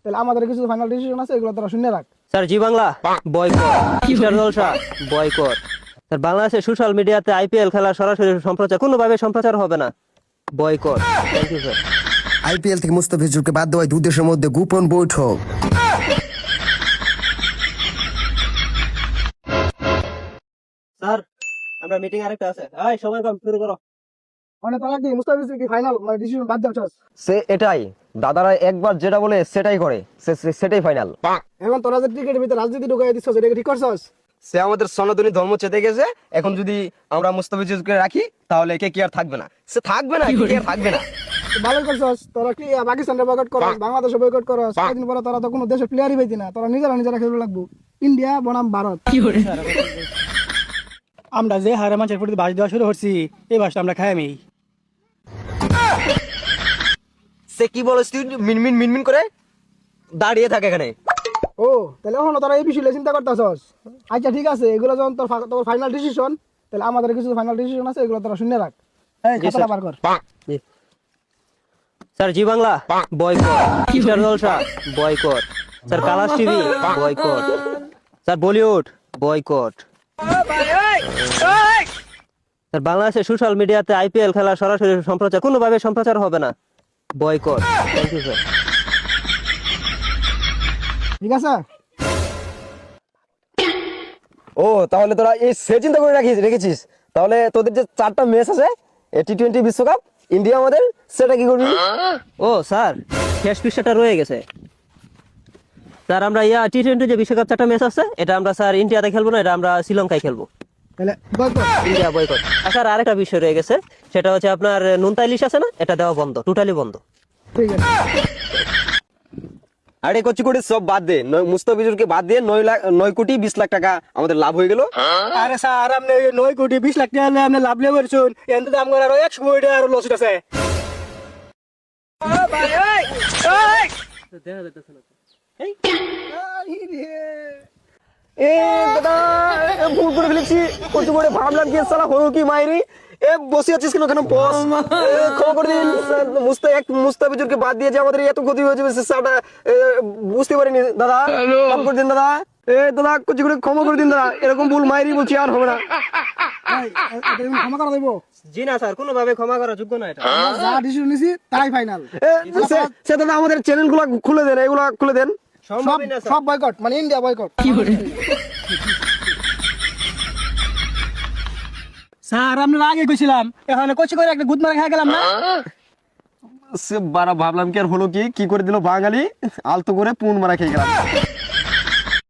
তাহলে আমাদের কিছু ফাইনাল ডিসিশন আছে, এগুলো তোরা শুনে রাখ। স্যার জি বাংলা বয়কট, কিশোর জলসা বয়কট। স্যার বাংলাদেশের সোশ্যাল মিডিয়াতে আইপিএল খেলা সরাসরি সম্প্রচার কোনোভাবে সম্প্রচার হবে না, boycott. Thank you sir. IPL থেকে মুস্তাফিজুরকে বাদ দেওয়ায় দুই দেশের মধ্যে গোপন বৈঠক। স্যার আমরা মিটিং আরেকটা আছে, এই সময় কম, শুরু করো। মানে তোরা কি মুস্তাফিজুর কি ফাইনাল মানে ডিসিশন বাদ দেওয়া চাস? সে এটাই, দাদারা একবার যেটা বলে সেটাই করে, সেটাই ফাইনাল। এখন তোরা যে ক্রিকেটের ভিতরে রাজনীতি ঢুকাই দিচ্ছস, এটা কি ঠিক করছস? সে আমাদের সনাতনী ধর্ম চেতে গেছে। এখন যদি আমরা মুস্তাফিজুরকে রাখি তাহলে কে কি আর থাকবে না? সে থাকবে না, কে আর থাকবে না? তো ভালোই করছস। তোরা কি পাকিস্তানের বয়কট করস, বাংলাদেশে বয়কট করস, কয়েকদিন পরে তোরা তো কোনো দেশের প্লেয়ারই পাইতি না। তোরা নিজেরা খেলতে লাগবো। ইন্ডিয়া বনাম ভারত। আমরা যে হারে মানুষের প্রতি বাস দেওয়া শুরু করছি, এই বাসটা আমরা খাই আমি। সে কি বলে মিনমিন মিনমিন করে দাঁড়িয়ে থাকে এখানে। ও তাহলে এখন তোরা এই বিষয়ে চিন্তা করতেছস? আচ্ছা ঠিক আছে, এগুলো যখন তোর ফাইনাল ডিসিশন, তাহলে আমাদের কিছু ফাইনাল ডিসিশন আছে, এগুলো তোরা শুনে রাখ। এই খাতাটা বার কর। জি। স্যার জি বাংলা বয়কট, কিশোর Jalsha boycott. Sir Colors TV boycott. Sir Bollywood boycott. Sir বাংলাদেশের সোশ্যাল মিডিয়াতে আইপিএল খেলা সরাসরি সম্প্রচার কোনোভাবে সম্প্রচার হবে না, বয়কট। Thank you sir. ঠিক আছে? ও তাহলে তোরা এই সে চিন্তা করে রেখেছিস। তাহলে তোদের যে 4টা ম্যাচ আছে টি20 বিশ্বকাপ, ইন্ডিয়া আমাদের, সেটা কি করবি? ও স্যার শেষ পৃষ্ঠাটা রয়ে গেছে স্যার। আমরা টি20 যে বিশ্বকাপ 4টা ম্যাচ আছে, এটা আমরা স্যার ইন্ডিয়াতে খেলবো না, এটা আমরা শ্রীলঙ্কায় খেলবো। তাহলে বয়কট। India boycott. স্যার আরেকটা বিষয় রয়ে গেছে, সেটা হচ্ছে আপনার নুনতা ইলিশ আছে না, এটা দেওয়া বন্ধ, টোটালি বন্ধ। ঠিক আছে। আরে কচি করে সব বাদ দে, মুস্তাফিজুরকে বাদ দিয়ে 9,20,00,000 টাকা আমাদের লাভ হয়ে গেল। আরে স্যার আপনি 9 কোটি 20 লাখ টাকা আপনি লাভ লিয়ে করছেন, এতে দাম করে আরো 100 কোটি আরো লস আছে। এ দাদা ভুল করে ফেলেছি, কচি করে ভাবলাম কি সালা হলো কি মাইরি। বসে আছিস কেন? কেন বস, খবর করে দিন। মুস্তাফিজুরকে বাদ দিয়ে যে আমাদের এত ক্ষতি হয়ে যাবে সেটা বুঝতে পারিনি দাদা। ক্ষমা করে দিন দাদা। দাদা কচি করে ক্ষমা করে দিন দাদা, এরকম ভুল মাইরি বলছি আর হবে না। ক্ষমা করে দেবো। জি না স্যার, কোনোভাবে ক্ষমা করার যোগ্য না এটা। আমরা যা ডিসিশন নিছি তাই ফাইনাল। সে দাদা আমাদের চ্যানেলগুলো খুলে দেন, এগুলা খুলে দেন। সম্ভবই না স্যার। সব বয়কট, মানে ইন্ডিয়া বয়কট। স্যার আমরা আগে কইছিলাম, এখন কচি করে একটা গুদ মারা খেয়ে গেলাম না। সে বারা ভাবলাম কি আর হলো কি করে দিল বাঙালি, আলতো করে পুন মারা খেয়ে গেলাম।